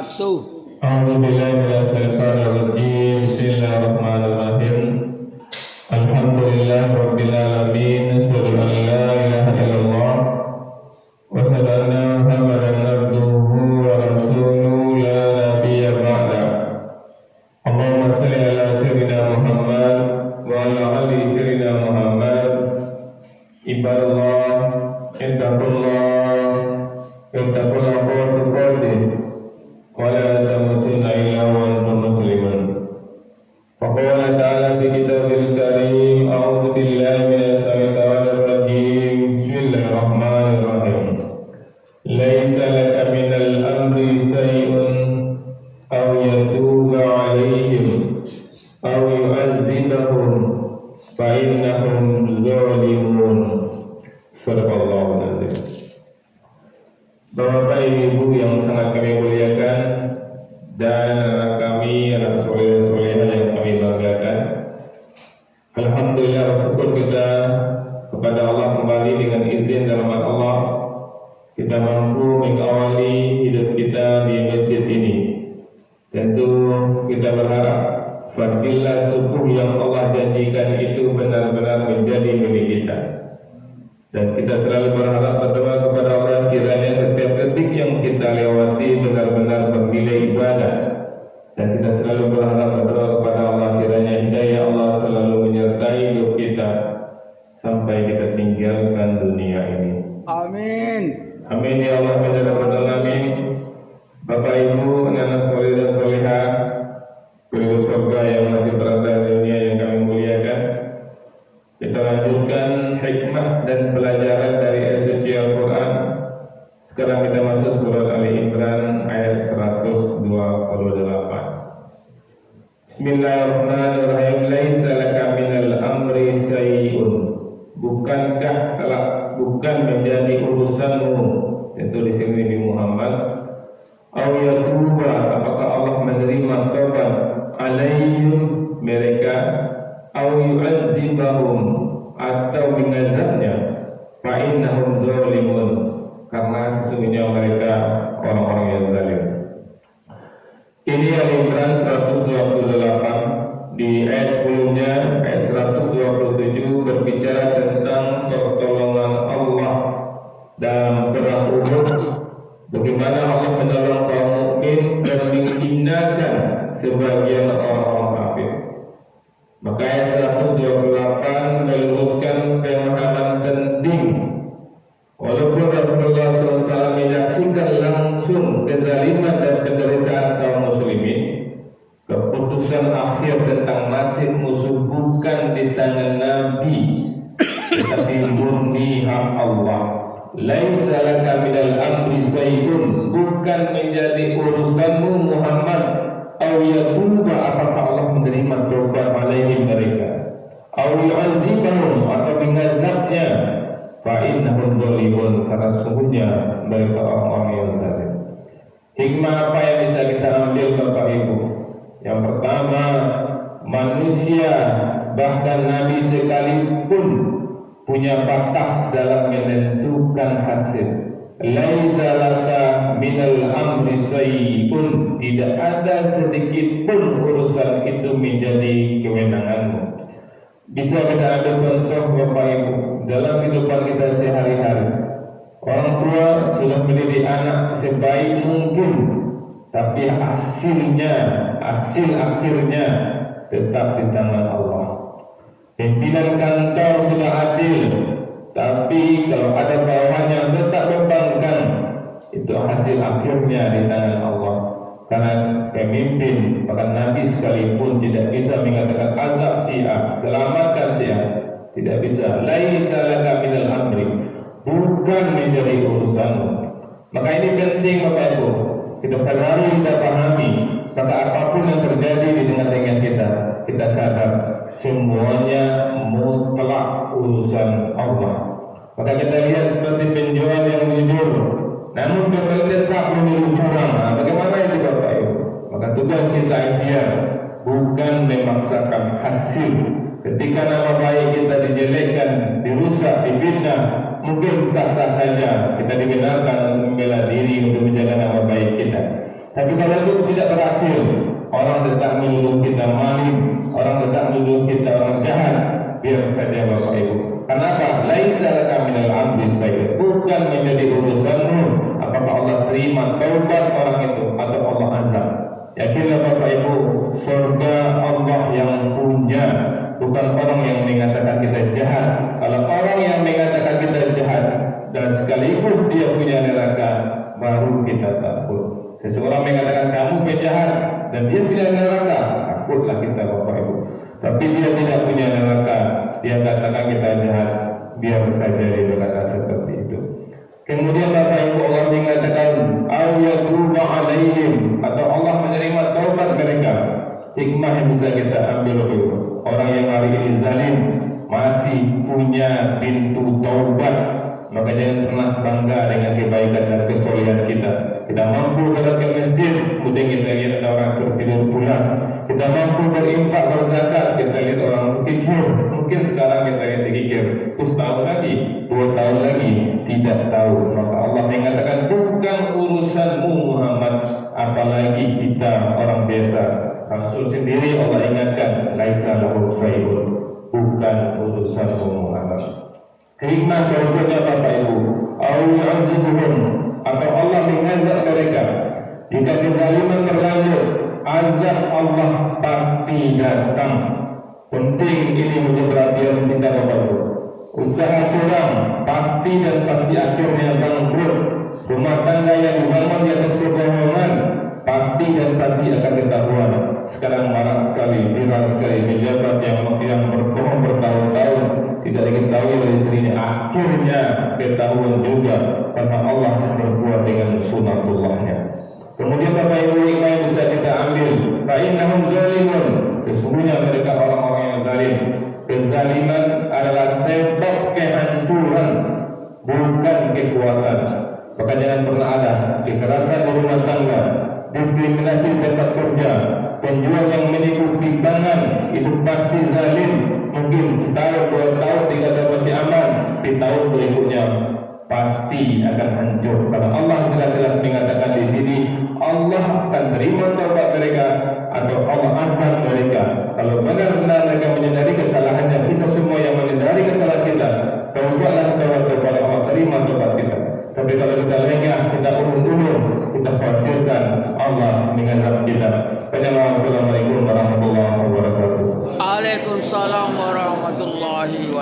wabarakatuh. A'udzubillahi minasyaitonir rajim. Bismillahirrahmanirrahim. Alhamdulillahirabbil alamin. Asyhadu an la ilaha illallah wa asyhadu anna Muhammadan abduhu wa rasuluhu la nabiyya ba'da. Allahumma shalli ala sayyidina Muhammad wa ala ali sayyidina Muhammad. Ibadallah, ittaqullah haqqa tuqatih wa la tamutunna illa wa antum muslimun. Faqala ta'ala fi kitabil karim, a'udzu billahi minasy syaithanir rajim. Bismillahirrahmanirrahim. Laisa laka minal amri shay'un aw yatuba 'alaihim aw yu'adzibahum fa innahum zalimun. Sadaqallahul azim. Bapak Ibu yang sangat kami muliakan dan anak kami, anak soleh-solehah yang kami banggakan, alhamdulillah bersyukur kita kepada Allah kembali dengan izin dan rahmat Allah kita mampu mengawali hidup kita di masjid ini. Tentu kita berharap fadilah subuh yang Allah janjikan itu benar-benar menjadi milik kita. Dan kita selalu berharap berdoa kepada Allah kiranya setiap detik yang kita lewati benar-benar bernilai ibadah. Dan kita selalu berharap berdoa kepada Allah kiranya hidayah Allah selalu menyertai hidup kita sampai kita tinggalkan dunia ini. Amin. Amin ya Allah ya Rabbal alamin. Bapak Ibu, anak-anak soleh dan solehah, penduduk surga yang masih berada di dunia yang kami muliakan. Kita lanjutkan hikmah dan pelajaran dari suci Al-Quran. Sekarang kita masuk surat Ali Imran ayat 128. Bismillahirrahmanirrahim. Laisa laka minal amri syai'un. Bukan menjadi urusanmu, itu di sini Nabi Muhammad. Aw yatuba, apakah Allah menerima taubat alaihim mereka, aw yu'adzibahum atau mengazabnya, fa innahum zalimun, karena sesungguhnya mereka orang-orang yang zalim. Ini Al-Imran 128. Di ayat sebelumnya ayat 127 berbicara tentang pertolongan Allah dalam perang Uhud, bagaimana Allah menolong kaum mukmin dan menghinakan sebagian orang-orang kafir. Maka ayat 128 meluruskan pemahaman penting. Walaupun Rasulullah SAW menyaksikan langsung kezaliman dan penderitaan kaum muslimin, keputusan akhir tentang nasib musuh bukan di tangan Nabi, tetapi murni hak Allah. Laisa laka minal amri syai'un, bukan menjadi urusanmu Muhammad. Aw yatuba, apakah Allah menerima taubat alaihim mereka, aw yu'adzibahum atau mengazabnya, fa innahum zalimun, karena sesungguhnya mereka orang-orang yang zalim. Hikmah apa yang bisa kita ambil Bapak Ibu? Yang pertama, manusia bahkan Nabi sekalipun punya batas dalam menentukan hasil. Laisa laka minal amri syai'un, tidak ada sedikit pun urusan itu menjadi kewenanganmu. Bisa kita ambil contoh Bapak Ibu dalam kehidupan kita sehari-hari. Orang tua sudah mendidik anak sebaik mungkin, tapi hasil akhirnya tetap di tangan Allah. Pimpinan kantor sudah adil, tapi kalau ada bawahan yang tetap bebankan, itu hasil akhirnya di tangan Allah. Karena pemimpin, bahkan Nabi sekalipun tidak bisa mengatakan azab si A, selamatkan si A, tidak bisa. Laisa laka minal amri, bukan menjadi urusanmu. Maka ini penting Bapak Ibu, kita sadari, kita pahami. Maka apapun yang terjadi di tengah-tengah kita sadar semuanya mutlak urusan Allah. Maka kita lihat seperti penjual yang jujur, namun dia tetap memilih curang. Bagaimana itu Bapak Ibu? Maka tugas kita ikhtiar, bukan memaksakan hasil. Ketika nama baik kita dijelekkan, dirusak, difitnah, mungkin sah-sah saja kita dibenarkan untuk membela diri, untuk menjaga nama baik kita. Tapi kalau itu tidak berhasil, orang tetap menuduh kita maling, orang tetap menuduh kita orang jahat, biar saja Bapak Ibu. Kenapa? Laisa laka minal amri syai'. Bukan menjadi urusanmu apakah Allah terima taubat orang itu atau Allah azab. Yakinlah Bapak Ibu, surga Allah yang punya, bukan orang yang mengatakan kita jahat. Kalau orang yang mengatakan kita jahat dan sekaligus dia punya neraka, baru kita takut. Seseorang mengatakan kamu penjahat dan dia punya neraka, takutlah kita Bapak Ibu. Tapi dia tidak punya neraka, dia katakan kita jahat, biar saja dia berkata seperti itu. Kemudian Bapak Ibu, Allah mengatakan au yatuba alaihim, atau Allah menerima taubat mereka. Hikmah yang bisa kita ambil Bapak Ibu, orang yang hari ini zalim masih punya pintu taubat, maka jangan pernah bangga dengan kebaikan dan kesolehan kita. Kita mampu salat ke masjid, kemudian kita lihat ada orang tertidur pulas. Kita mampu berinfak berzakat, kita lihat orang tidur. Mungkin sekarang kita lihat dikikir, terus tahun lagi, 2 tahun lagi, tidak tahu. Maka Allah mengatakan bukan urusanmu Muhammad, apalagi kita orang biasa. Rasul sendiri Allah ingatkan, laisa lahu syai'un, bukan urusanmu Muhammad. Hikmah berikutnya Bapak Ibu, au yu'adzibuhum, atau Allah mengazab mereka. Jika kezaliman berlanjut, azab Allah pasti datang. Penting ini menjadi perhatian kita Bapak Ibu. Usaha curang pasti dan pasti akhirnya bangkrut. Rumah tangga yang dibangun di atas kebohongan pasti dan pasti akan ketahuan. Sekarang marak sekali, viral sekali, pejabat yang berbohong bertahun-tahun tidak diketahui oleh istrinya, akhirnya ketahuan juga karena Allah berbuat dengan sunatullahnya. Kemudian Bapak Ibu, hikmah yang bisa kita ambil, fa'innahum zalimun, sesungguhnya mereka orang-orang yang zalim. Kezaliman adalah sebab kehancuran, bukan kekuatan. Maka jangan pernah ada kekerasan di rumah tangga, diskriminasi di tempat kerja, penjual yang menipu timbangan, itu pasti zalim. Mungkin setahun, 2 tahun, 3 tahun masih aman, di tahun berikutnya pasti akan hancur. Karena Allah jelas-jelas mengatakan di sini, Allah akan terima taubat mereka atau